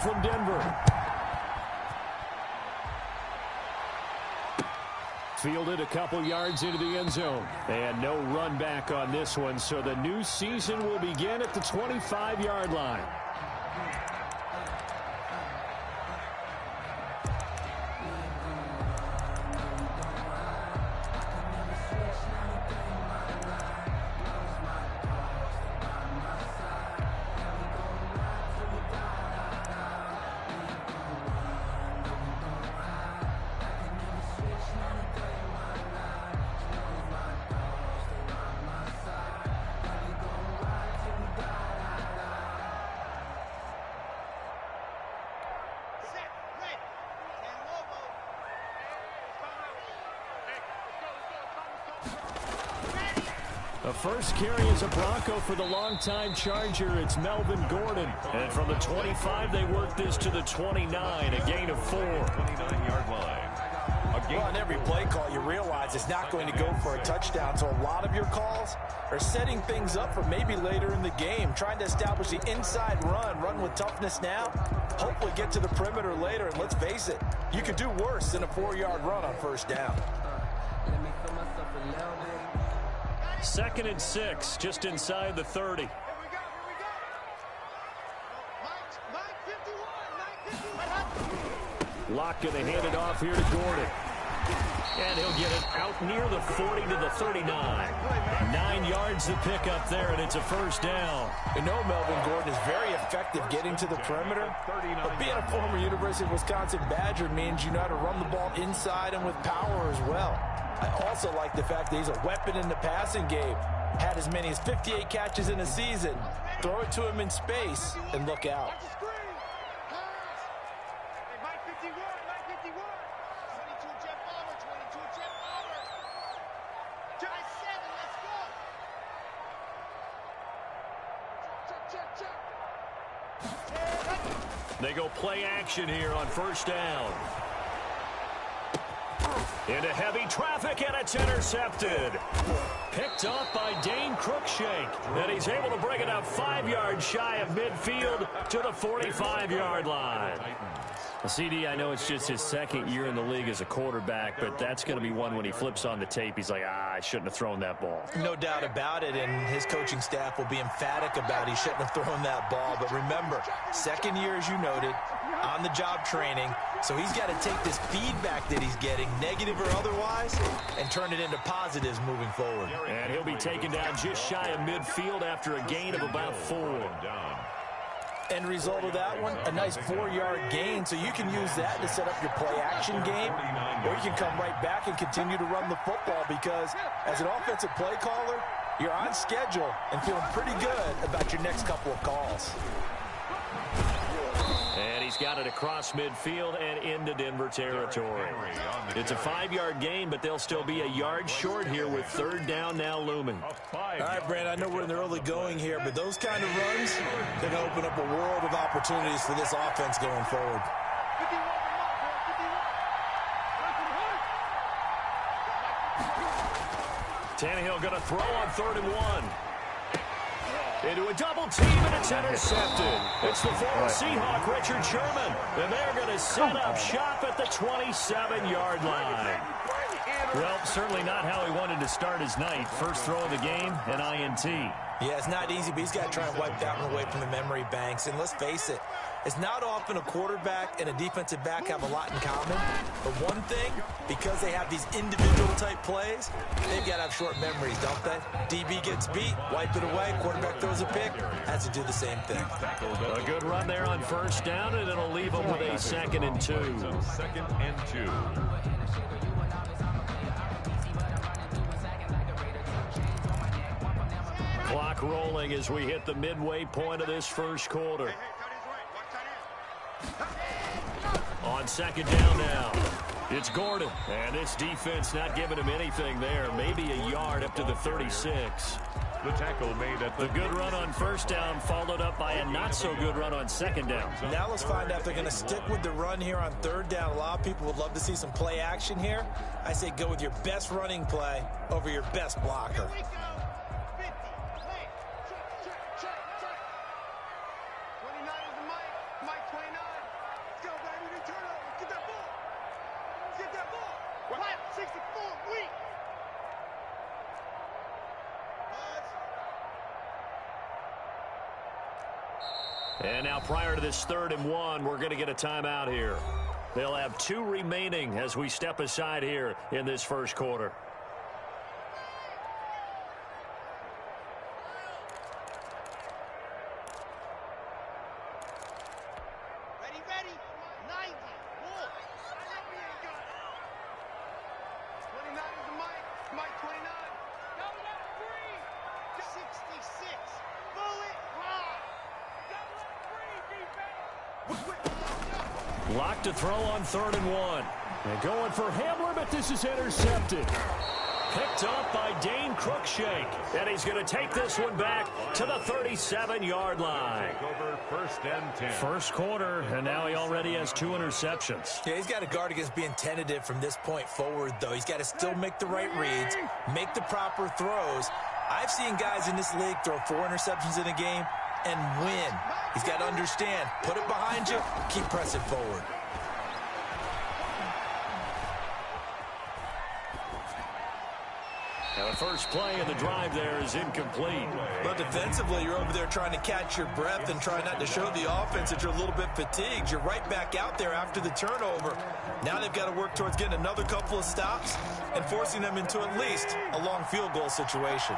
from Denver. Fielded a couple yards into the end zone. And no run back on this one, so the new season will begin at the 25-yard line. The first carry is a Bronco for the longtime Charger. It's Melvin Gordon. And from the 25, they work this to the 29, a gain of 4. 29-yard line. Well, on every play call, you realize it's not going to go for a touchdown. So a lot of your calls are setting things up for maybe later in the game, trying to establish the inside run with toughness now, hopefully get to the perimeter later. And let's face it, you could do worse than a 4-yard run on first down. 2nd and 6, just inside the 30. Locke going to hand it off here to Gordon. And he'll get it out near the 40 to the 39. 9 yards to pick up there, and it's a first down. You know Melvin Gordon is very effective getting to the perimeter, but being a former University of Wisconsin Badger means you know how to run the ball inside and with power as well. I also like the fact that he's a weapon in the passing game. Had as many as 58 catches in a season. Throw it to him in space and look out. They go play action here on first down. Into heavy traffic, and it's intercepted. Picked off by Dane Cruikshank. And he's able to bring it up 5 yards shy of midfield to the 45-yard line. CD, I know it's just his second year in the league as a quarterback, but that's going to be one when he flips on the tape. He's like, I shouldn't have thrown that ball. No doubt about it, and his coaching staff will be emphatic about he shouldn't have thrown that ball. But remember, second year, as you noted, on-the-job training, so he's got to take this feedback that he's getting, negative or otherwise, and turn it into positives moving forward. And he'll be taken down just shy of midfield after a gain of about 4. End result of that one, a nice 4-yard gain, so you can use that to set up your play-action game, or you can come right back and continue to run the football because as an offensive play caller, you're on schedule and feeling pretty good about your next couple of calls. And he's got it across midfield and into Denver territory. It's a 5-yard gain, but they'll still be a yard short here with third down now looming. All right, Brand, I know we're in the early going here, but those kind of runs, they're going to open up a world of opportunities for this offense going forward. Tannehill going to throw on 3rd and 1. Into a double team, and it's intercepted. It's the former Seahawk, Richard Sherman. And they're going to set up shop at the 27-yard line. Well, certainly not how he wanted to start his night. First throw of the game, an INT. Yeah, it's not easy, but he's got to try and wipe that one away from the memory banks. And let's face it, it's not often a quarterback and a defensive back have a lot in common. But one thing, because they have these individual-type plays, they've got to have short memories, don't they? DB gets beat, wipe it away, quarterback throws a pick, has to do the same thing. A good run there on first down, and it'll leave them with a 2nd and 2. 2nd and 2. Clock rolling as we hit the midway point of this first quarter. On 2nd down now, it's Gordon. And this defense not giving him anything there. Maybe a yard up to the 36. The tackle made at the good run on first down, followed up by a not-so-good run on 2nd down. Now let's find out if they're going to stick with the run here on 3rd down. A lot of people would love to see some play action here. I say go with your best running play over your best blocker. And now prior to this 3rd and 1, we're going to get a timeout here. They'll have 2 remaining as we step aside here in this first quarter. Ready, 90, Wolf. 29 is the Mike 29. Go, 66, bullet, rock. Lock to throw on 3rd and 1. And going for Hamler, but this is intercepted. Picked up by Dane Cruikshank. And he's going to take this one back to the 37-yard line. Take over 1st and 10. First quarter, and now he already has 2 interceptions. Yeah, he's got to guard against being tentative from this point forward, though. He's got to still make the right reads, make the proper throws. I've seen guys in this league throw 4 interceptions in a game and win. He's got to understand, put it behind you, keep pressing forward. Now the first play of the drive there is incomplete. But defensively, you're over there trying to catch your breath and try not to show the offense that you're a little bit fatigued. You're right back out there after the turnover. Now they've got to work towards getting another couple of stops and forcing them into at least a long field goal situation.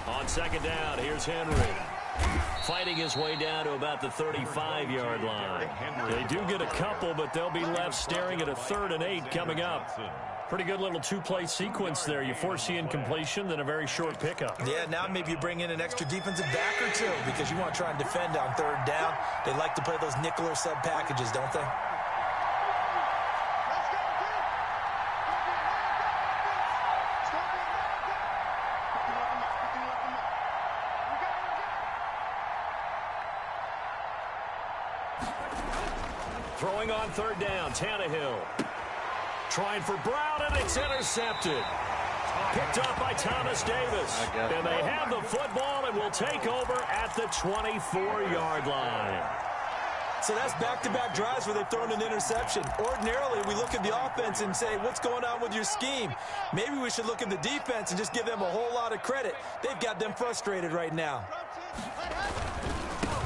On 2nd down, here's Henry. Fighting his way down to about the 35-yard line. They do get a couple, but they'll be left staring at a 3rd and 8 coming up. Pretty good little 2-play sequence there. You force the incompletion, then a very short pickup. Yeah, now maybe you bring in an extra defensive back or 2 because you want to try and defend on 3rd down. They like to play those nickel or sub packages, don't they? Throwing on 3rd down, Tannehill. Trying for Brown, and it's intercepted. Picked up by Thomas Davis. And they have the football and will take over at the 24-yard line. So that's back-to-back drives where they've thrown an interception. Ordinarily, we look at the offense and say, what's going on with your scheme? Maybe we should look at the defense and just give them a whole lot of credit. They've got them frustrated right now.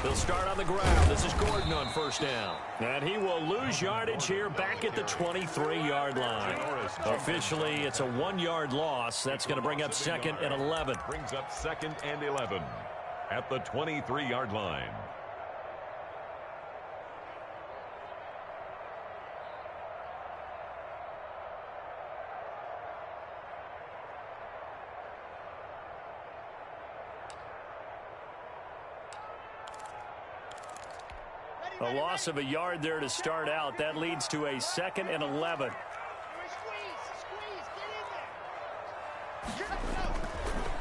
They'll start on the ground. This is Gordon on 1st down. And he will lose yardage here back at the 23-yard line. Officially, it's a 1-yard loss. That's going to bring up 2nd and 11. Brings up 2nd and 11 at the 23-yard line. A loss of a yard there to start out. That leads to a 2nd and 11.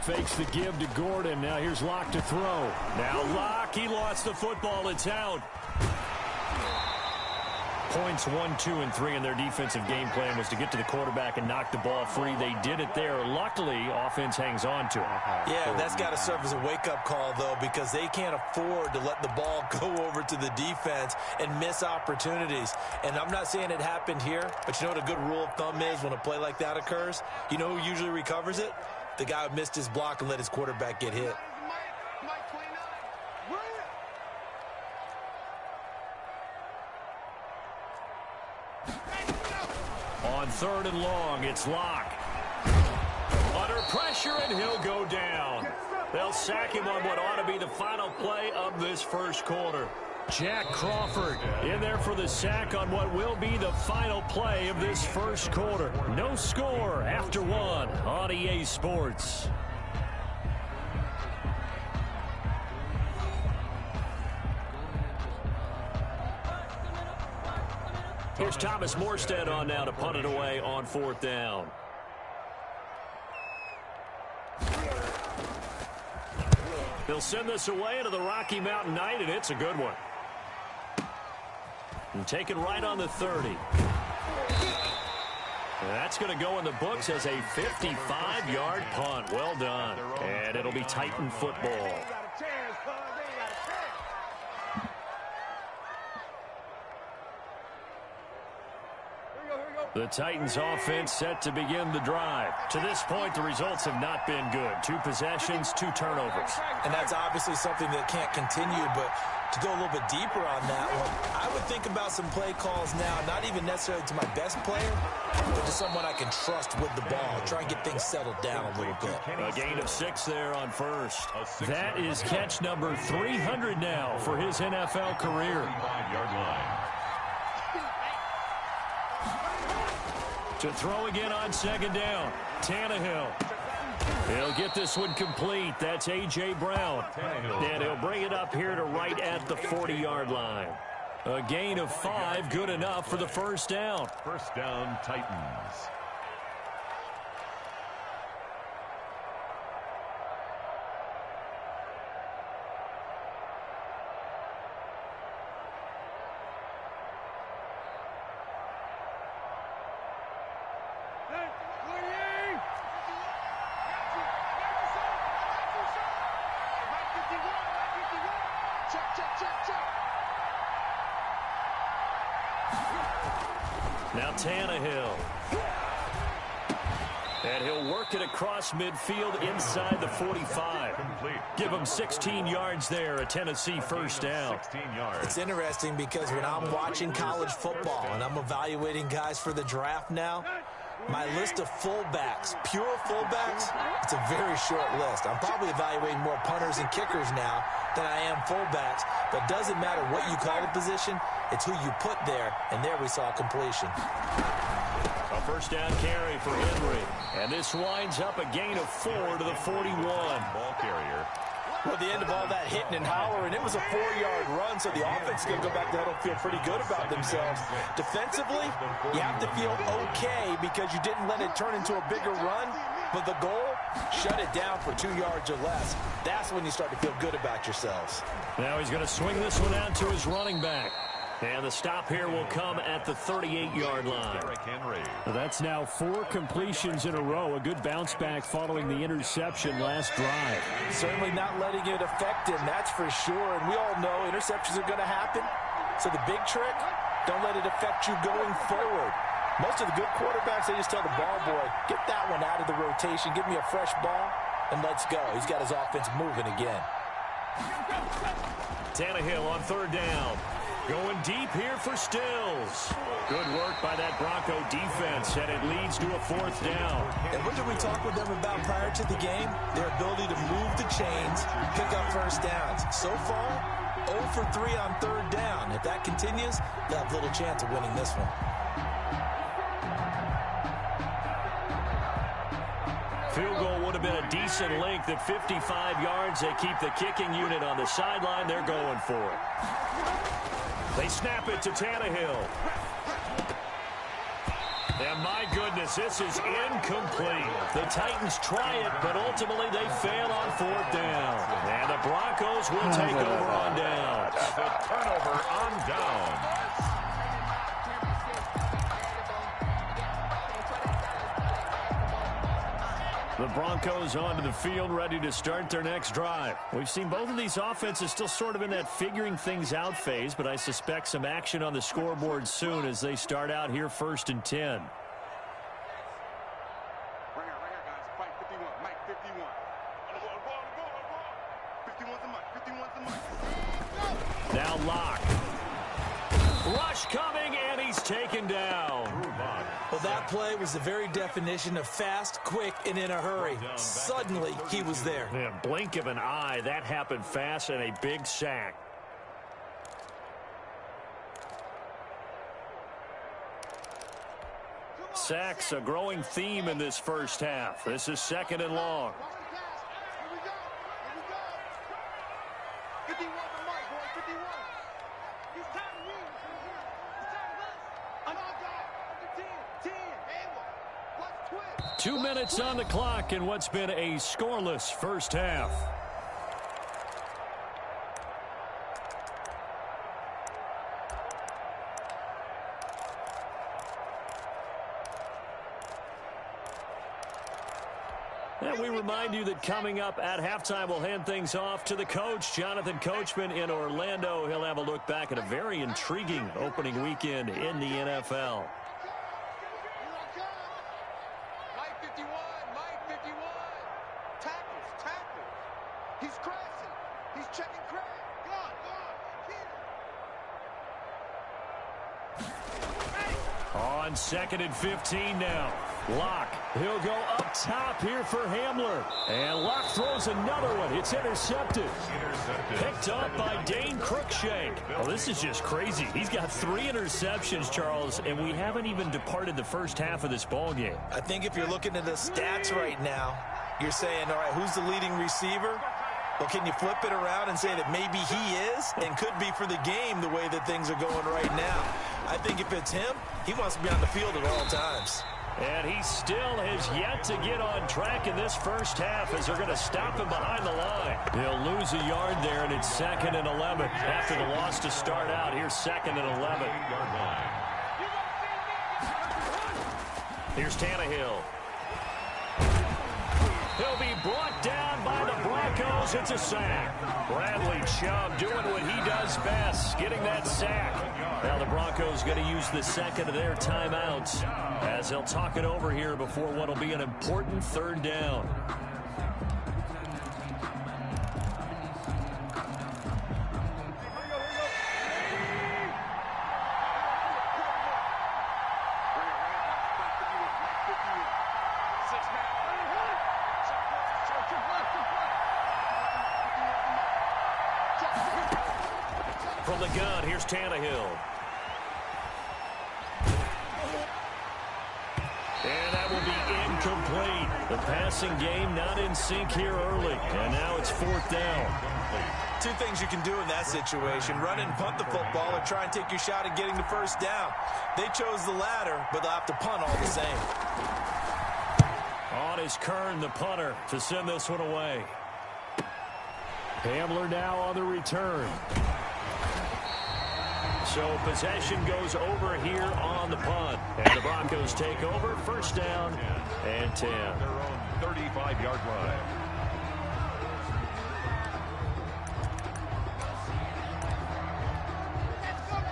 Fakes the give to Gordon. Now here's Locke to throw. Now Locke, he lost the football. It's out. Points 1, 2, and 3 in their defensive game plan was to get to the quarterback and knock the ball free. They did it there. Luckily, offense hangs on to it. Yeah, that's got to serve as a wake-up call, though, because they can't afford to let the ball go over to the defense and miss opportunities. And I'm not saying it happened here, but you know what a good rule of thumb is when a play like that occurs? You know who usually recovers it? The guy who missed his block and let his quarterback get hit. On 3rd and long, it's Locke. Under pressure, and he'll go down. They'll sack him on what ought to be the final play of this first quarter. Jack Crawford in there for the sack on what will be the final play of this first quarter. No score after 1 on EA Sports. Here's Thomas Morstead on now to punt it away on 4th down. They'll send this away into the Rocky Mountain Night, and it's a good one. And taken right on the 30. And that's going to go in the books as a 55-yard punt. Well done. And it'll be Titan football. The Titans offense set to begin the drive. To this point, the results have not been good. 2 possessions, 2 turnovers. And that's obviously something that can't continue, but to go a little bit deeper on that one, I would think about some play calls now, not even necessarily to my best player, but to someone I can trust with the ball. Try and get things settled down a little bit. A gain of 6 there on first. That is catch number 300 now for his NFL career. 5-yard line. To throw again on second down, Tannehill. He'll get this one complete. That's A.J. Brown. And he'll bring it up here to right at the 40-yard line. A gain of 5, good enough for the first down. First down, Titans. Now Tannehill. And he'll work it across midfield inside the 45. Give him 16 yards there, a Tennessee first down. 16 yards. It's interesting because when I'm watching college football and I'm evaluating guys for the draft now, my list of fullbacks, pure fullbacks, it's a very short list. I'm probably evaluating more punters and kickers now than I am fullbacks, but it doesn't matter what you call the position, it's who you put there, and there we saw completion. A first down carry for Henry, and this winds up a gain of 4 to the 41. Ball carrier. Well, the end of all that hitting and hollering, it was a 4-yard run, so the offense is going to go back to huddle, feel pretty good about themselves. Defensively, you have to feel okay because you didn't let it turn into a bigger run, but the goal, shut it down for 2 yards or less. That's when you start to feel good about yourselves. Now he's going to swing this one out to his running back. And the stop here will come at the 38-yard line. That's now 4 completions in a row. A good bounce back following the interception last drive. Certainly not letting it affect him, that's for sure. And we all know interceptions are going to happen. So the big trick, don't let it affect you going forward. Most of the good quarterbacks, they just tell the ball boy, get that one out of the rotation, give me a fresh ball, and let's go. He's got his offense moving again. Tannehill on third down. Going deep here for Stills. Good work by that Bronco defense, and it leads to a 4th down. And what did we talk with them about prior to the game? Their ability to move the chains, pick up first downs. So far, 0 for 3 on third down. If that continues, they'll have little chance of winning this one. Field goal would have been a decent length at 55 yards. They keep the kicking unit on the sideline. They're going for it. They snap it to Tannehill. And my goodness, this is incomplete. The Titans try it, but ultimately they fail on 4th down. And the Broncos will take over on down. A turnover on down. The Broncos onto the field, ready to start their next drive. We've seen both of these offenses still sort of in that figuring things out phase, but I suspect some action on the scoreboard soon as they start out here 1st and 10. Right here, guys. Fight 51. Mike 51. On the ball. 51's the Mike. 51's the Mike. Now Locke. Rush coming, and he's taken down. Well, that play was the very definition of fast, quick, and in a hurry. Suddenly, he was there. Yeah, blink of an eye, that happened fast, and a big sack. Sacks, a growing theme in this first half. This is 2nd and long. Here we go. 51's the Mike, boy. 51. It's time to win. It's time to lose. I'm all gone. 10. Let's twist. 2 minutes on the clock in what's been a scoreless first half. And we remind you that coming up at halftime, we'll hand things off to the coach, Jonathan Coachman in Orlando. He'll have a look back at a very intriguing opening weekend in the NFL. He's checking Craig. Gone. On 2nd and 15 now. Locke, he'll go up top here for Hamler. And Locke throws another one. It's intercepted. Picked up by Dane Cruikshank. Well, this is just crazy. He's got 3 interceptions, Charles, and we haven't even departed the first half of this ball game. I think if you're looking at the stats right now, you're saying, all right, who's the leading receiver? Well, can you flip it around and say that maybe he is and could be for the game the way that things are going right now? I think if it's him, he wants to be on the field at all times. And he still has yet to get on track in this first half as they're going to stop him behind the line. He'll lose a yard there, and it's 2nd and 11. After the loss to start out, here's 2nd and 11. Here's Tannehill. He'll be brought down by the Broncos. It's a sack. Bradley Chubb doing what he does best, getting that sack. Now the Broncos going to use the second of their timeouts as they'll talk it over here before what will be an important 3rd down. From the gun, here's Tannehill. And that will be incomplete. The passing game not in sync here early. And now it's 4th down. 2 things you can do in that situation: run and punt the football, or try and take your shot at getting the first down. They chose the latter, but they'll have to punt all the same. On is Kern, the punter, to send this one away. Hamler now on the return. So possession goes over here on the punt. And the Broncos take over. 1st down and 10. Their own 35-yard line.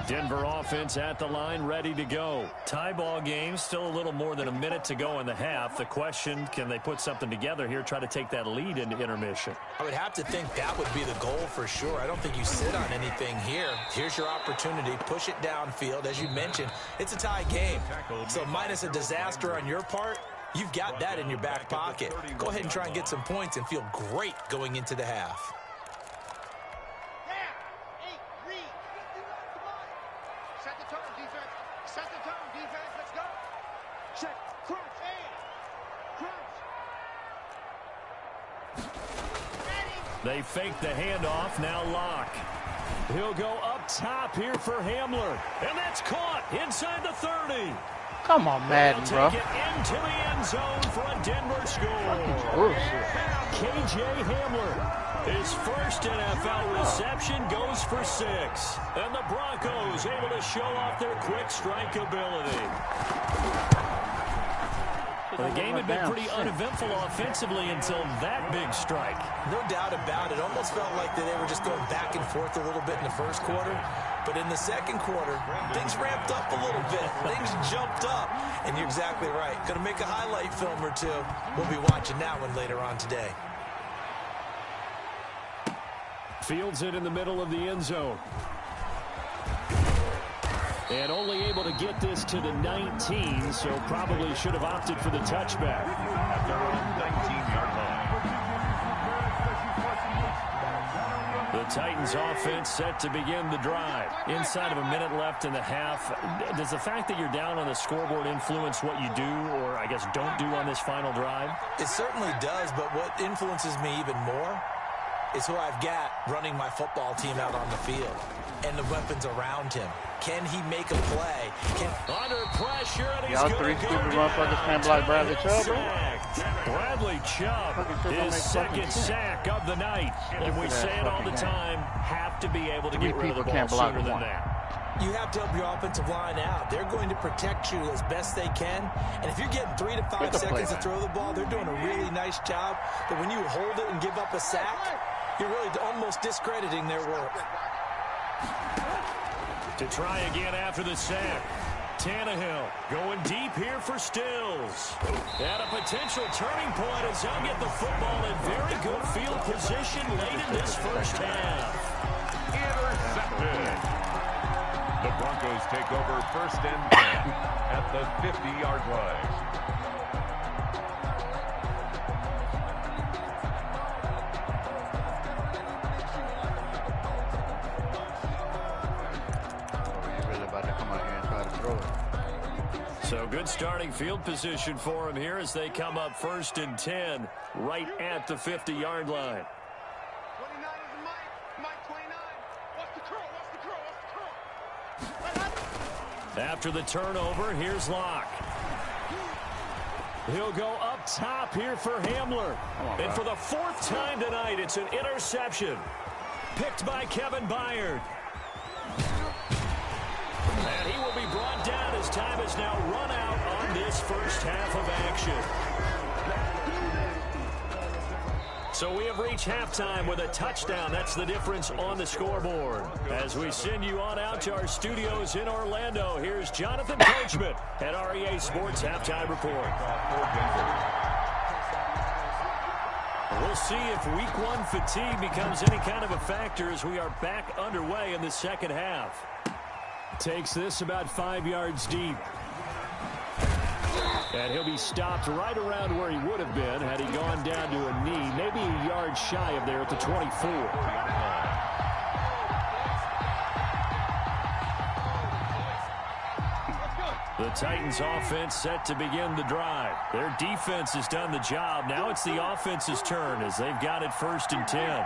Denver offense at the line, ready to go. Tie ball game, still a little more than a minute to go in the half. The question, can they put something together here, try to take that lead into intermission? I would have to think that would be the goal for sure. I don't think you sit on anything here. Here's your opportunity. Push it downfield. As you mentioned, it's a tie game. So minus a disaster on your part, you've got that in your back pocket. Go ahead and try and get some points and feel great going into the half. They fake the handoff. Now Locke. He'll go up top here for Hamler. And that's caught inside the 30. Come on, Madden, bro. Take it into the end zone for a Denver score. KJ Hamler. His first NFL reception goes for 6. And the Broncos able to show off their quick strike ability. Well, the game had been pretty uneventful offensively until that big strike. No doubt about it. Almost felt like they were just going back and forth a little bit in the first quarter. But in the second quarter, things ramped up a little bit. Things jumped up. And you're exactly right. Going to make a highlight film or 2. We'll be watching that one later on today. Fields it in the middle of the end zone. And only able to get this to the 19, so probably should have opted for the touchback. At their own 19-yard line. The Titans offense set to begin the drive. Inside of a minute left in the half. Does the fact that you're down on the scoreboard influence what you do, or I guess don't do on this final drive? It certainly does, but what influences me even more is who I've got running my football team out on the field and the weapons around him. Can he make a play? Under pressure, and he's Y'all 3 stupid motherfuckers can't block Bradley Chubb, bro. Bradley Chubb, his second sack of the night. And we say it all the time, have to be able to get rid of the ball sooner than that. You have to help your offensive line out. They're going to protect you as best they can. And if you're getting 3 to 5 seconds to throw the ball, they're doing a really nice job. But when you hold it and give up a sack, you're really almost discrediting their work. To try again after the sack. Tannehill going deep here for Stills. At a potential turning point as they'll get the football in very good field position late in this first half. Intercepted. The Broncos take over 1st and 10 at the 50-yard line. So good starting field position for him here as they come up 1st and 10 right at the 50-yard line. 29 is Mike 29. What's the curl? What's the curl? After the turnover, here's Locke. He'll go up top here for Hamler. And for the 4th time tonight, it's an interception. Picked by Kevin Byard. And he will be brought down as time is now run out on this first half of action. So we have reached halftime with a touchdown. That's the difference on the scoreboard. As we send you on out to our studios in Orlando, here's Jonathan Coachman at REA Sports Halftime Report. We'll see if Week 1 fatigue becomes any kind of a factor as we are back underway in the second half. Takes this about 5 yards deep. And he'll be stopped right around where he would have been had he gone down to a knee, maybe a yard shy of there at the 24. The Titans offense set to begin the drive. Their defense has done the job. Now it's the offense's turn as they've got it 1st and 10.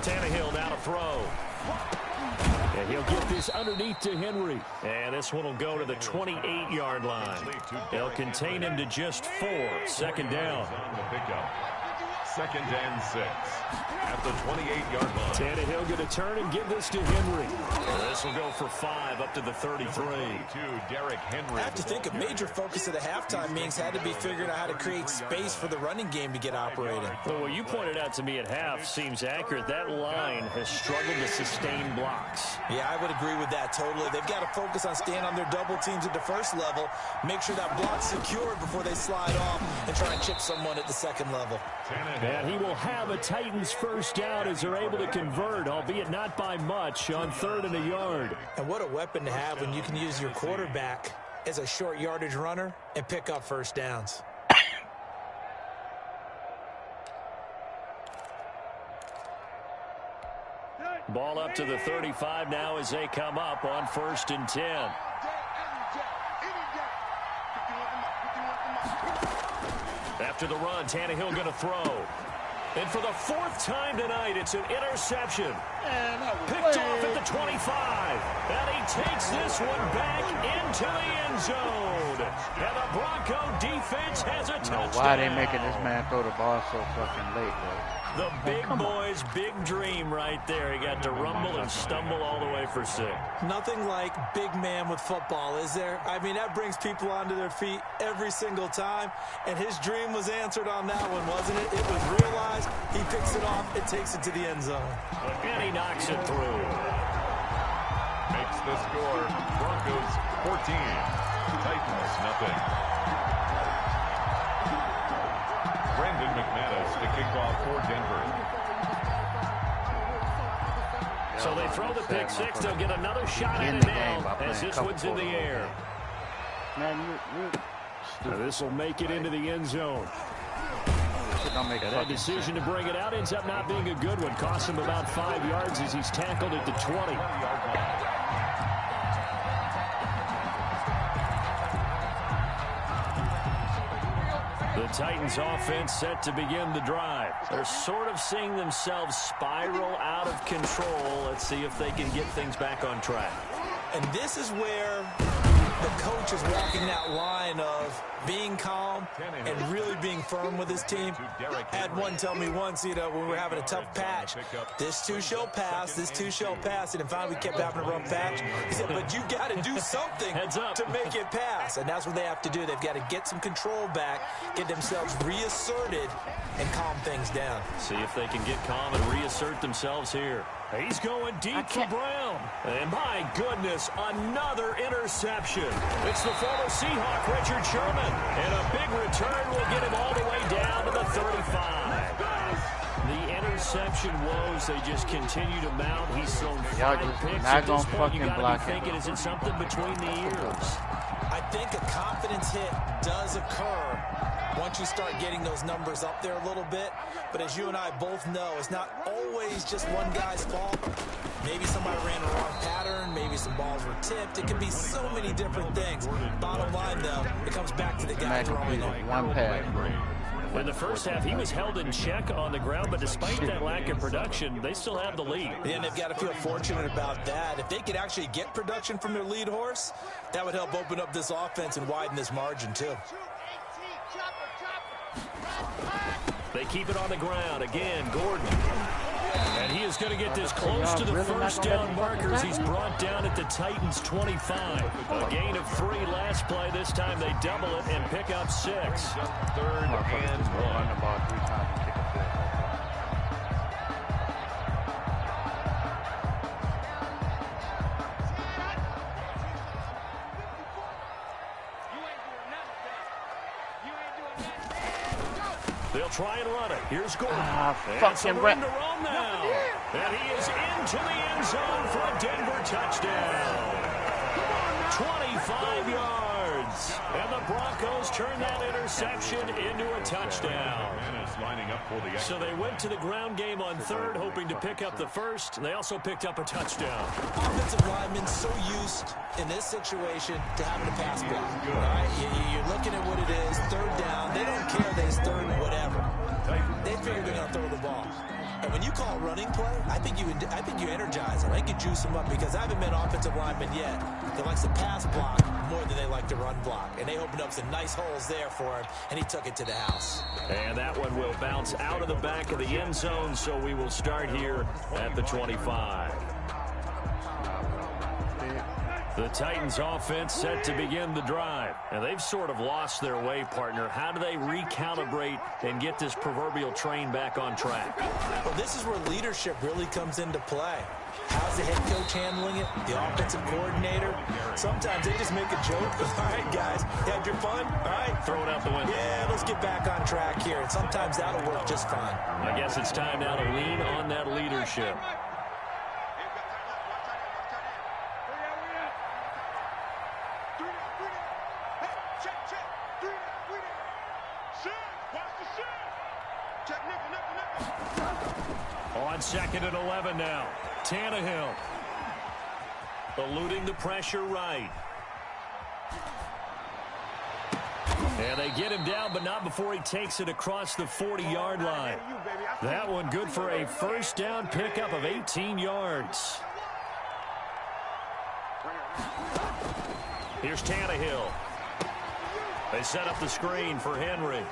Tannehill now to throw. And he'll get this underneath to Henry. And this one will go to the 28-yard line. They'll contain him to just 4. 2nd down. 2nd and 6 at the 28-yard line. Tannehill going to turn and give this to Henry. And this will go for 5 up to the 33. Derrick Henry. I have to think a major focus of the halftime meetings had to be figuring out how to create space for the running game to get operating. Well, what you pointed out to me at half seems accurate. That line has struggled to sustain blocks. Yeah, I would agree with that totally. They've got to focus on staying on their double teams at the first level, make sure that block's secured before they slide off and try and chip someone at the second level. And he will have a Titans first down as they're able to convert, albeit not by much, on 3rd and a yard. And what a weapon to have when you can use your quarterback as a short yardage runner and pick up first downs. Ball up to the 35 now as they come up on 1st and 10. After the run, Tannehill going to throw. And for the 4th time tonight, it's an interception. Picked off at the 25. And he takes this one back into the end zone. And the Bronco defense has a touchdown. Why are they making this man throw the ball so fucking late, bro? The big boy's big dream right there. He got to rumble and stumble all the way for 6. Nothing like big man with football, is there? I mean, that brings people onto their feet every single time. And his dream was answered on that one, wasn't it? It was realized. He picks it off. It takes it to the end zone. And he knocks it through. Makes the score. Broncos 14. Titans nothing. Brandon McManus to kick off for Denver. So they throw the pick 6. They'll get another shot at it now as this one's in the air. Man, This will make it into the end zone. And that decision to bring it out ends up not being a good one. Costs him about 5 yards as he's tackled at the 20. The Titans offense set to begin the drive. They're sort of seeing themselves spiral out of control. Let's see if they can get things back on track. And this is where the coach is walking that line of being calm and really being firm with his team. I had one tell me once, you know, when we were having a tough patch, this too shall pass, this too shall pass, and finally we kept having a rough patch. He said, but you got to do something to make it pass, and that's what they have to do. They've got to get some control back, get themselves reasserted, and calm things down. See if they can get calm and reassert themselves here. He's going deep for Brown. And my goodness, another interception. It's the former Seahawk, Richard Sherman. And a big return will get him all the way down to the 35. The interception woes, they just continue to mount. He's thrown 5 picks. At this point, you got to be thinking, is it something between the ears? I think a confidence hit does occur once you start getting those numbers up there a little bit. But as you and I both know, it's not always just one guy's fault. Maybe somebody ran a wrong pattern. Maybe some balls were tipped. It can be so many different things. Bottom line, though, it comes back to the guy throwing it. One pass. In the first half, he was held in check on the ground, but despite that lack of production, they still have the lead. And they've got to feel fortunate about that. If they could actually get production from their lead horse, that would help open up this offense and widen this margin, too. They keep it on the ground. Again, Gordon. And he is going to get this close to the first down markers. He's brought down at the Titans' 25. A gain of 3 last play. This time they double it and pick up 6. 3rd and 1. Run the ball 3 times and kick a field goal. They'll try and run it. Here's Gordon. Fucking some room to run now. And he is into the end zone for a Denver touchdown. 25 yards. And the Broncos turn that interception into a touchdown. So they went to the ground game on 3rd, hoping to pick up the first. They also picked up a touchdown. Offensive linemen so used in this situation to having a pass block. Right? You're looking at what it is, 3rd down. They don't care that it's 3rd and whatever. They figure they're going to throw the ball. And when you call running play, I think you energize them. I think you juice them up because I haven't met offensive linemen yet that likes to pass block more than they like to run block. And they opened up some nice holes there for him, and he took it to the house. And that one will bounce out of the back of the end zone, so we will start here at the 25. The Titans offense set to begin the drive. And they've sort of lost their way, partner. How do they recalibrate and get this proverbial train back on track? Well, this is where leadership really comes into play. How's the head coach handling it? The offensive coordinator? Sometimes they just make a joke. All right, guys, you had your fun? All right. Throw it out the window. Yeah, let's get back on track here. And sometimes that'll work just fine. I guess it's time now to lean on that leadership. On 2nd and 11 now. Tannehill. Eluding the pressure right. And they get him down, but not before he takes it across the 40-yard line. That one good for a first down pickup of 18 yards. Here's Tannehill. They set up the screen for Henry.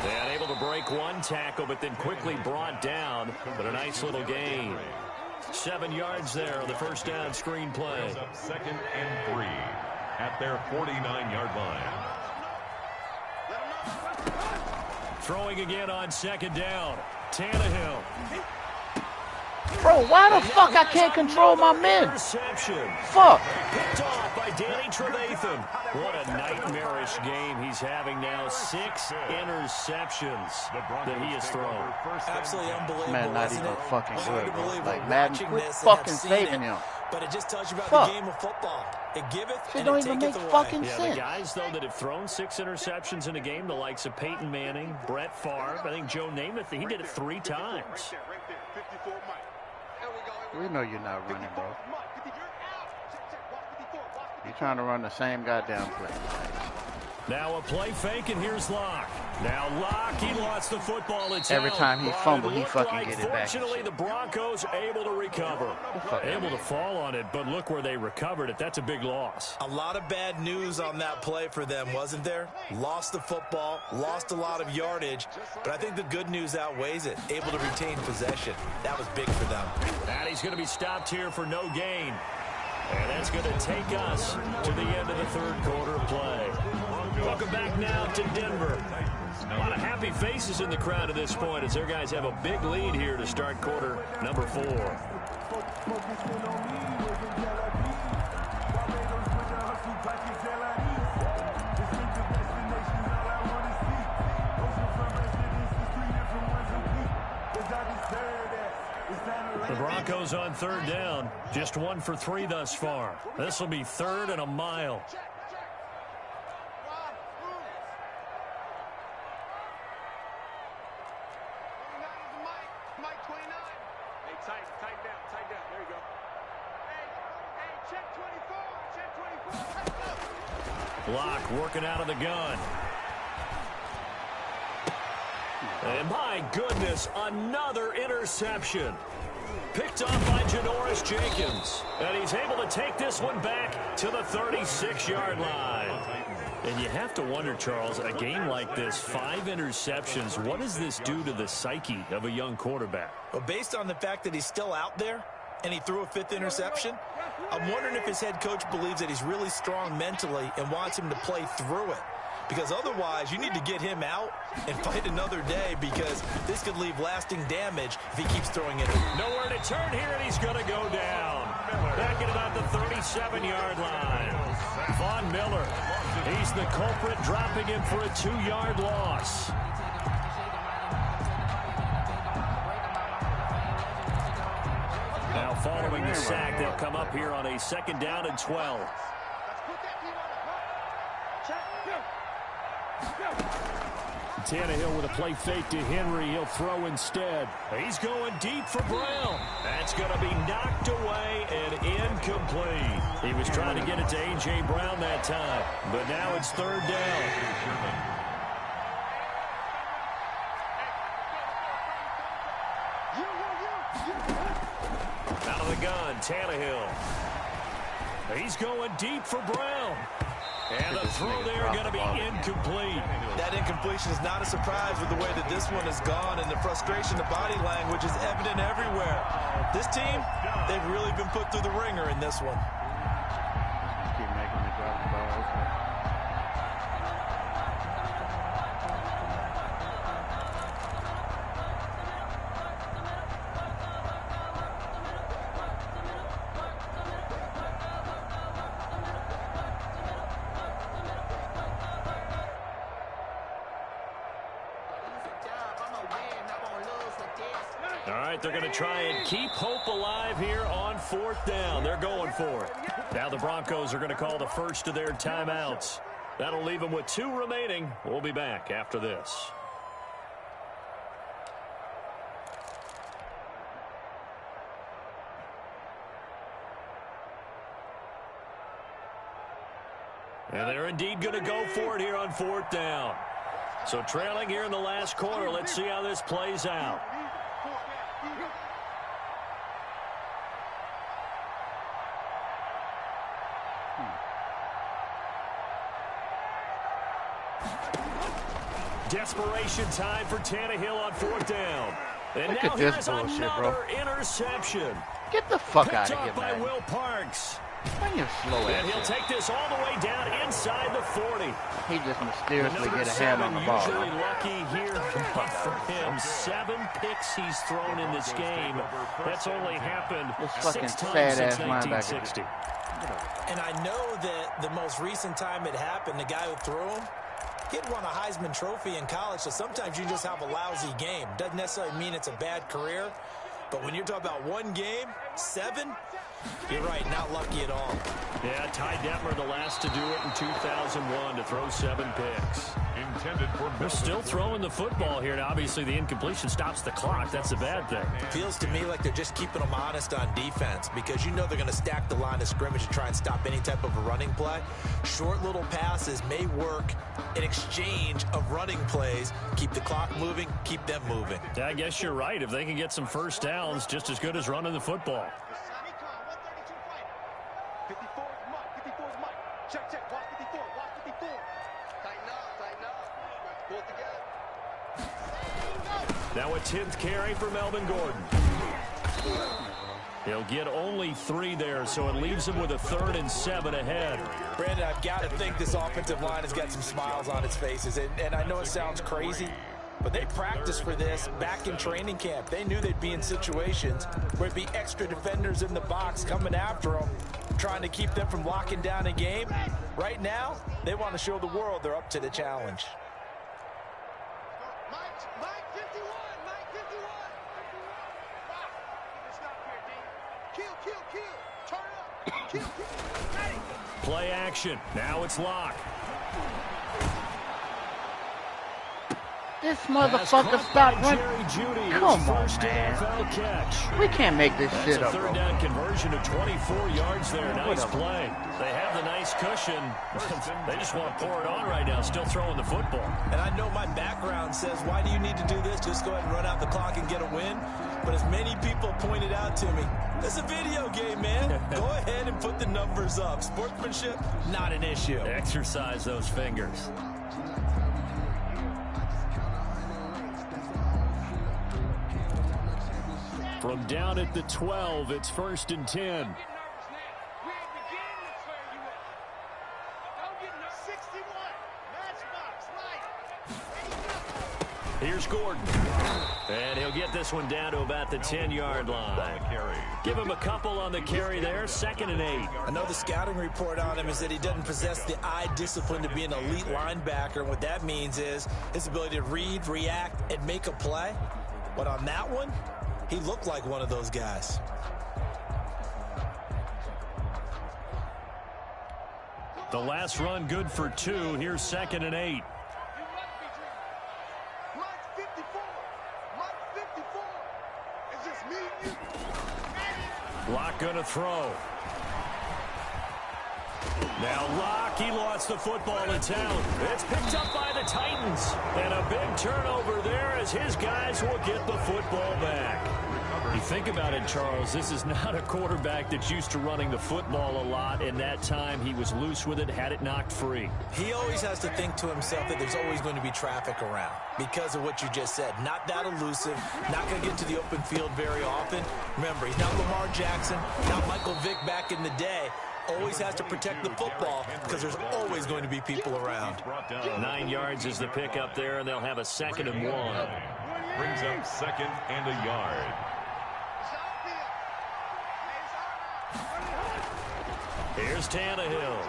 And able to break one tackle, but then quickly brought down. But a nice little gain. 7 yards there on the first down screen play. 2nd and 3 at their 49-yard line. Throwing again on 2nd down. Tannehill. Bro, why the fuck I can't control my men? Interception. Fuck. Picked off by Danny Trevathan. What a nightmarish game he's having now. 6 interceptions that he has thrown. Absolutely unbelievable. Man, not even fucking Hard good, to believe bro. Like, we're Madden, watching quit this and fucking have seen saving it. him. But it just tells you about Fuck. the game of football. It giveth Shit and don't it even taketh make away. fucking Yeah, sense. the guys, though, that have thrown 6 interceptions in a game, the likes of Peyton Manning, Brett Favre, I think Joe Namath, he did it 3 times. We know you're not running, bro. You're trying to run the same goddamn play. Now a play fake, and here's Locke. Now Locke, he lost the football. It's Every out. time he fumbled, he fucking Like, get it back. fortunately, the Broncos able to recover. Able to fall on it, but look where they recovered it. That's a big loss. A lot of bad news on that play for them, wasn't there? Lost the football, lost a lot of yardage, but I think the good news outweighs it. Able to retain possession. That was big for them. And he's going to be stopped here for no gain. And that's going to take us to the end of the third quarter of play. Welcome back now to Denver. A lot of happy faces in the crowd at this point as their guys have a big lead here to start quarter number 4. The Broncos on third down. Just 1 for 3 thus far. This will be third and a mile. Locke working out of the gun. And my goodness, another interception. Picked off by Janoris Jenkins. And he's able to take this one back to the 36-yard line. And you have to wonder, Charles, a game like this, 5 interceptions, what does this do to the psyche of a young quarterback? Well, based on the fact that he's still out there and he threw a 5th interception, I'm wondering if his head coach believes that he's really strong mentally and wants him to play through it. Because otherwise, you need to get him out and fight another day because this could leave lasting damage if he keeps throwing it. Nowhere to turn here, and he's going to go down. Back at about the 37-yard line. Von Miller, he's the culprit, dropping him for a 2-yard loss. Now following the sack, they'll come up here on a 2nd down and 12. Tannehill with a play fake to Henry. He'll throw instead. He's going deep for Brown. That's going to be knocked away and incomplete. He was trying to get it to A.J. Brown that time, but now it's 3rd down. Out of the gun, Tannehill. He's going deep for Brown. And the throw there going to be incomplete. That incompletion is not a surprise with the way that this one has gone, and the frustration, the body language is evident everywhere. This team, they've really been put through the ringer in this one. Keep making me drop the ball. All right, they're going to try and keep hope alive here on 4th down. They're going for it. Now the Broncos are going to call the first of their timeouts. That'll leave them with 2 remaining. We'll be back after this. And they're indeed going to go for it here on 4th down. So trailing here in the last quarter, let's see how this plays out. Desperation time for Tannehill on 4th down. And Look now at this here's bullshit, another bro. interception. Get the fuck Picked out of up here, by man. Will Parks. Bring your slow And he'll ass take this all the way down inside the 40. in. He just mysteriously Number get a hand on 7 the ball. usually lucky here, but for him, 7 picks he's thrown in this game. That's only happened This 6 fucking times since sad-ass linebacker. 1960. And I know that the most recent time it happened, the guy who threw him, he had won a Heisman Trophy in college, so sometimes you just have a lousy game. Doesn't necessarily mean it's a bad career, but when you're talking about 1 game, 7, you're right, not lucky at all. Yeah, Ty Detmer, the last to do it in 2001, to throw 7 picks. intended for They're still throwing the football here. Now, obviously, the incompletion stops the clock. That's a bad thing. Feels to me like they're just keeping them honest on defense because you know they're going to stack the line of scrimmage and try and stop any type of a running play. Short little passes may work in exchange of running plays. Keep the clock moving, keep them moving. Yeah, I guess you're right. If they can get some first downs, just as good as running the football. 54 is Mike. 54 is Mike. Check, check. Watch 54. Watch 54. Tighten up, tighten up. Pull it together. Now a 10th carry for Melvin Gordon. He'll get only 3 there, so it leaves him with a 3rd and 7 ahead. Brandon, I've got to think this offensive line has got some smiles on its faces. And I know it sounds crazy, but they practiced for this back in training camp. They knew they'd be in situations where it'd be extra defenders in the box coming after them, trying to keep them from locking down a game. Right now, they want to show the world they're up to the challenge. Mike 51. Mike 51. Stop here, D. Kill, kill, kill. Turn up. Kill, kill. Ready. Play action. Now it's Locke. This motherfucker stopped running. Come on, man. Catch. We can't make this That's shit a up, 3rd bro. down conversion of 24 yards there. Nice play. They have the nice cushion. They just want to pour it on right now, still throwing the football. And I know my background says, why do you need to do this? Just go ahead and run out the clock and get a win. But as many people pointed out to me, it's a video game, man. Go ahead and put the numbers up. Sportsmanship, not an issue. Exercise those fingers. From down at the 12, it's 1st and 10. Here's Gordon. And he'll get this one down to about the 10-yard line. Give him a couple on the carry there. 2nd and 8. I know the scouting report on him is that he doesn't possess the eye discipline to be an elite linebacker. And what that means is his ability to read, react, and make a play. But on that one, he looked like one of those guys. The last run good for 2. Here's 2nd and 8. Locke gonna throw. Now Locke, he lost the football in town. It's picked up by the Titans. And a big turnover there as his guys will get the football back. You think about it, Charles, this is not a quarterback that's used to running the football a lot. In that time, he was loose with it, had it knocked free. He always has to think to himself that there's always going to be traffic around because of what you just said. Not that elusive, not going to get to the open field very often. Remember, he's not Lamar Jackson, not Michael Vick back in the day. Always has to protect the football because there's always going to be people around. 9 yards is the pickup there, and they'll have a 2nd and 1. Brings up 2nd and a yard. Here's Tannehill.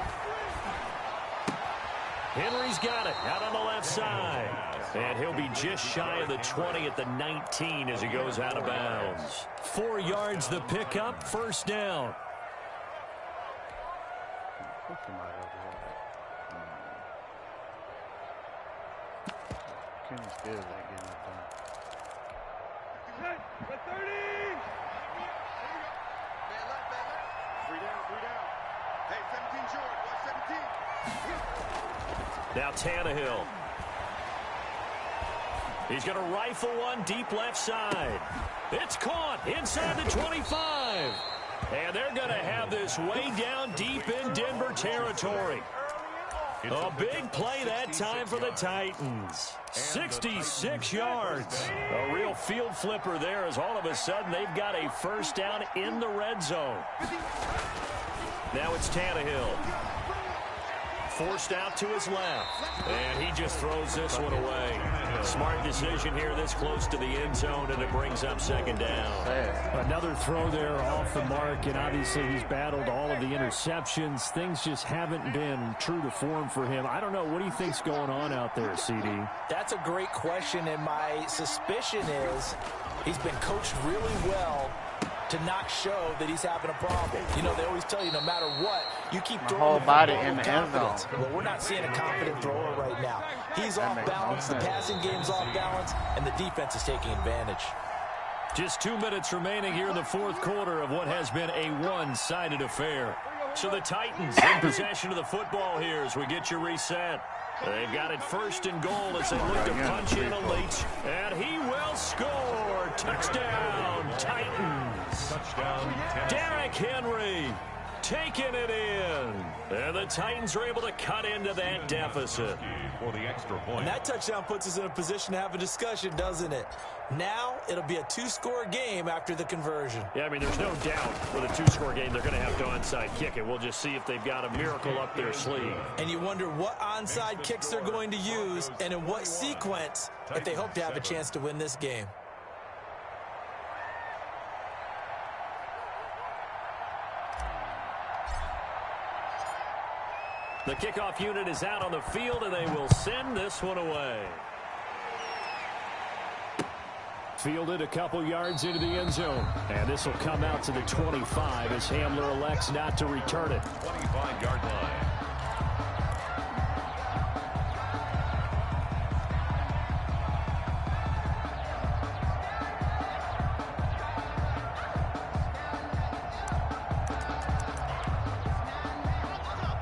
Henry's got it out on the left side. And he'll be just shy of the 20 at the 19 as he goes out of bounds. 4 yards the pickup, 1st down. Now Tannehill. He's going to rifle one deep left side. It's caught inside the 25. And they're going to have this way down deep in Denver territory. A big play that time for the Titans. 66 yards. A real field flipper there as all of a sudden they've got a 1st down in the red zone. Now it's Tannehill. Forced out to his left. And he just throws this one away. Smart decision here this close to the end zone, and it brings up 2nd down. Another throw there off the mark, and obviously he's battled all of the interceptions. Things just haven't been true to form for him. I don't know. What do you think's going on out there, CD? That's a great question, and my suspicion is he's been coached really well to not show that he's having a problem. You know, they always tell you no matter what, You keep My throwing whole the body football in with the end zone. confidence. Well, we're not seeing a confident thrower right now. He's That off makes no balance, the sense. passing game's off balance, and the defense is taking advantage. Just 2 minutes remaining here in the fourth quarter of what has been a one-sided affair. So the Titans in possession of the football here as we get you reset. They've got it first and goal as they look to punch in a late. And he will score. Touchdown, Titans. Touchdown, Tennessee. Derrick Henry taking it in. And the Titans are able to cut into that deficit. For the extra point. And that touchdown puts us in a position to have a discussion, doesn't it? Now it'll be a two-score game after the conversion. Yeah, I mean, there's no doubt with a two-score game, they're going to have to onside kick it. We'll just see if they've got a miracle up their sleeve. And you wonder what onside kicks they're going to use and in what sequence if they hope to have a chance to win this game. The kickoff unit is out on the field, and they will send this one away. Fielded a couple yards into the end zone. And this will come out to the 25 as Hamler elects not to return it. 25-yard line.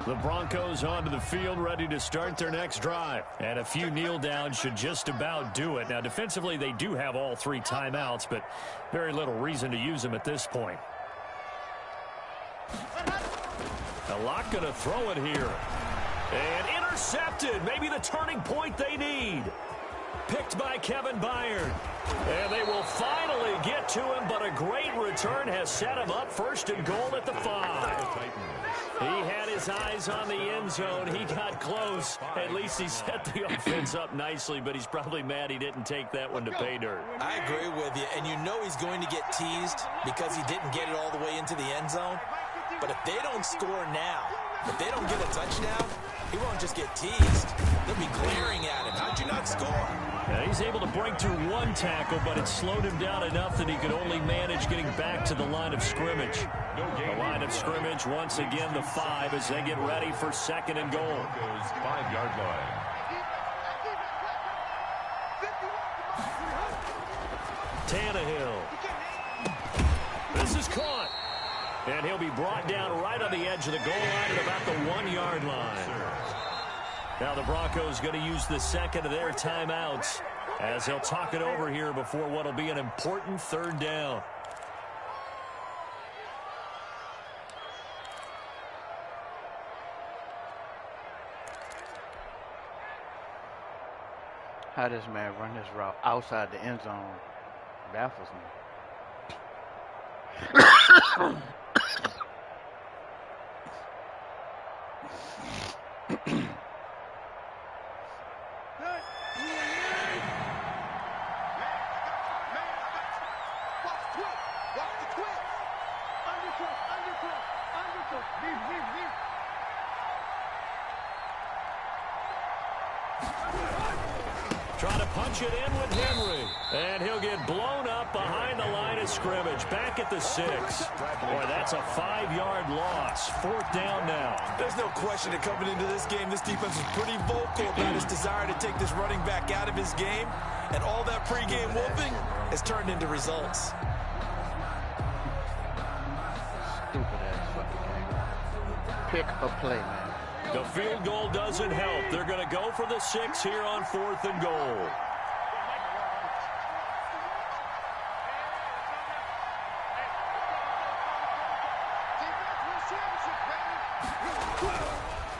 The Broncos onto the field, ready to start their next drive. And a few kneel downs should just about do it. Now, defensively, they do have all three timeouts, but very little reason to use them at this point. A lot going to throw it here. And intercepted. Maybe the turning point they need. Picked by Kevin Byard. And they will finally get to him, but a great return has set him up first and goal at the 5. He had his eyes on the end zone. He got close. At least he set the offense up nicely, but he's probably mad he didn't take that one to pay dirt. I agree with you, and you know he's going to get teased because he didn't get it all the way into the end zone. But if they don't score now, if they don't get a touchdown, he won't just get teased. They'll be glaring at him. How'd you not score? Now he's able to break through one tackle, but it slowed him down enough that he could only manage getting back to the line of scrimmage. The line of scrimmage, once again, the 5 as they get ready for second and goal. Goes 5-yard line. Tannehill. This is caught. And he'll be brought down right on the edge of the goal line at about the 1-yard line. Now the Broncos going to use the second of their timeouts as they'll talk it over here before what will be an important third down. How this man run this route outside the end zone baffles me. Trying to punch it in with Henry. And he'll get blown up behind the line of scrimmage. Back at the 6. Boy, that's a 5-yard loss. Fourth down now. There's no question that coming into this game, this defense was pretty vocal about his desire to take this running back out of his game. And all that pregame whooping has turned into results. Stupid ass fucking game. Pick a play, man. The field goal doesn't help. They're going to go for the 6 here on 4th and goal.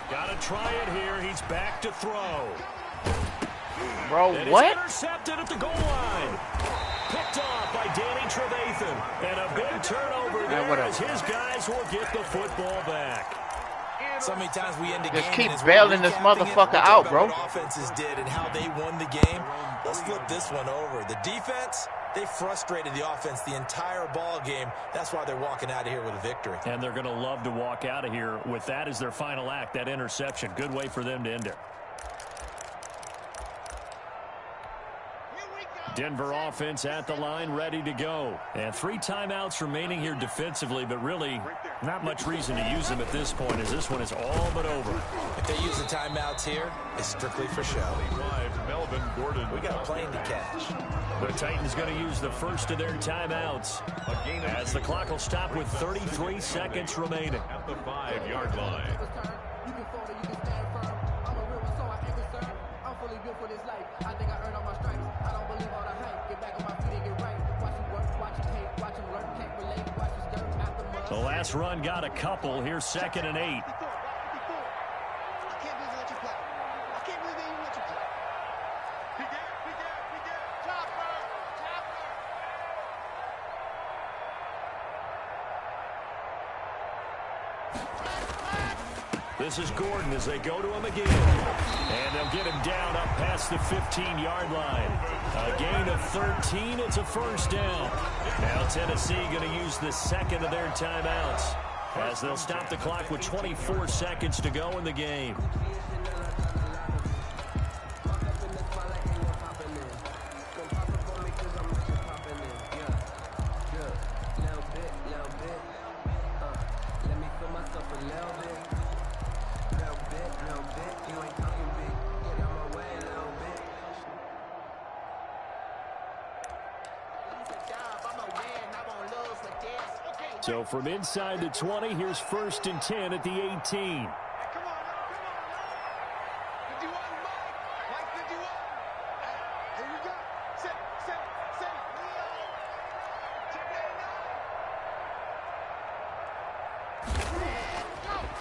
Got to try it here. He's back to throw. Bro, and what? He's intercepted at the goal line. Picked off by Danny Trevathan. And a big turnover there as his guys will get the football back. So many times we end the Just game. keep bailing this motherfucker out, bro. What offenses did and how they won the game. Let's flip this one over. The defense, they frustrated the offense the entire ball game. That's why they're walking out of here with a victory. And they're going to love to walk out of here with that as their final act, that interception. Good way for them to end it. Denver offense at the line, ready to go. And 3 timeouts remaining here defensively, but really not much reason to use them at this point, as this one is all but over. If they use the timeouts here, it's strictly for show. Melvin Gordon. We got a plane to catch. The Titans going to use the first of their timeouts as the clock will stop with 33 seconds remaining. At the 5-yard line. You can fall or you can stand firm. I'm a real one, so I ain't concerned. I'm fully built for this life. I think I earned all my stripes. I don't believe all the hype. Get back on my feet and get right. Watch him work, watch him hate, watch him learn. Can't relate, watch his dirt out the mud. The last run got a couple. Here's 2nd and 8. I can't believe they let you play. I can't believe they even let you play. Be there. Chopper. This is Gordon as they go to him again. And they'll get him down up past the 15-yard line. A gain of 13. It's a first down. Now Tennessee going to use the second of their timeouts as they'll stop the clock with 24 seconds to go in the game. So from inside the 20, here's 1st and 10 at the 18. Come on. 51, Mike. 51. Here we go. Set. Leo. Check.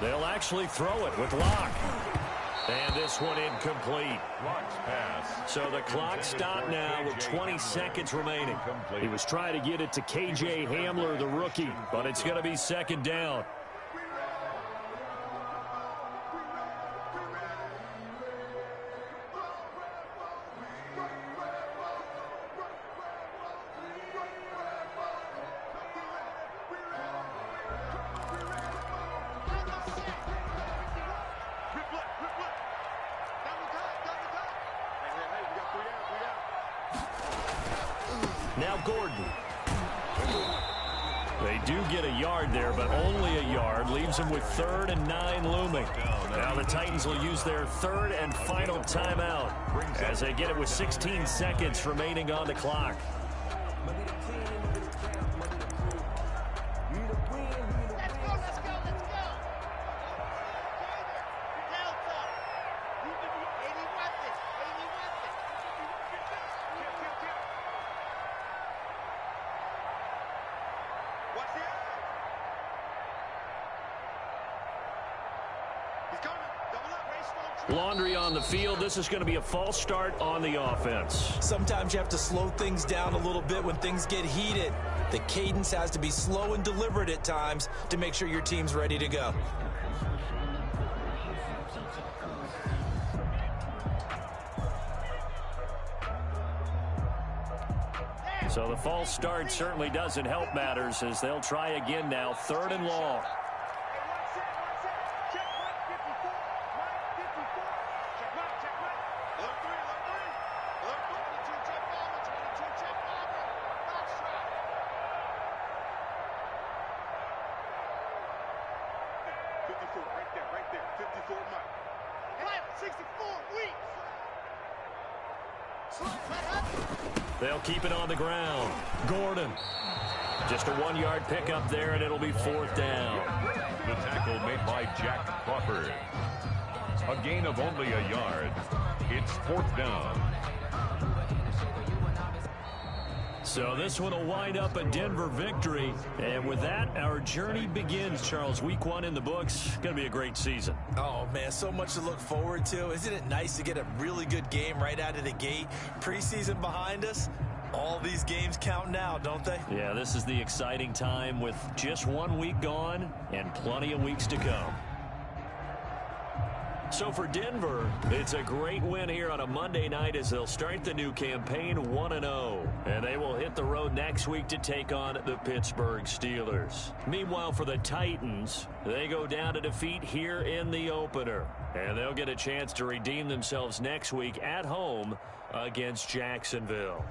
They'll actually throw it with Locke. And this one incomplete. Locke's pass. So the clock stopped now with 20 seconds remaining. He was trying to get it to K.J. Hamler, the rookie, but it's going to be 2nd down. Now Gordon. They do get a yard there, but only a yard. Leaves them with 3rd and 9 looming. Now the Titans will use their 3rd and final timeout as they get it with 16 seconds remaining on the clock. Laundry on the field. This is going to be a false start on the offense. Sometimes you have to slow things down a little bit when things get heated. The cadence has to be slow and deliberate at times to make sure your team's ready to go. So the false start certainly doesn't help matters as they'll try again now. 3rd and long. They'll keep it on the ground. Gordon. Just a 1-yard pickup there, and it'll be 4th down. The tackle made by Jack Crawford. A gain of only a yard. It's 4th down. So this one will wind up a Denver victory. And with that, our journey begins, Charles. Week 1 in the books. Going to be a great season. Oh, man, so much to look forward to. Isn't it nice to get a really good game right out of the gate? Preseason behind us. All these games count now, don't they? Yeah, this is the exciting time with just 1 week gone and plenty of weeks to come. So for Denver, it's a great win here on a Monday night as they'll start the new campaign 1-0. And they will hit the road next week to take on the Pittsburgh Steelers. Meanwhile, for the Titans, they go down to defeat here in the opener. And they'll get a chance to redeem themselves next week at home against Jacksonville.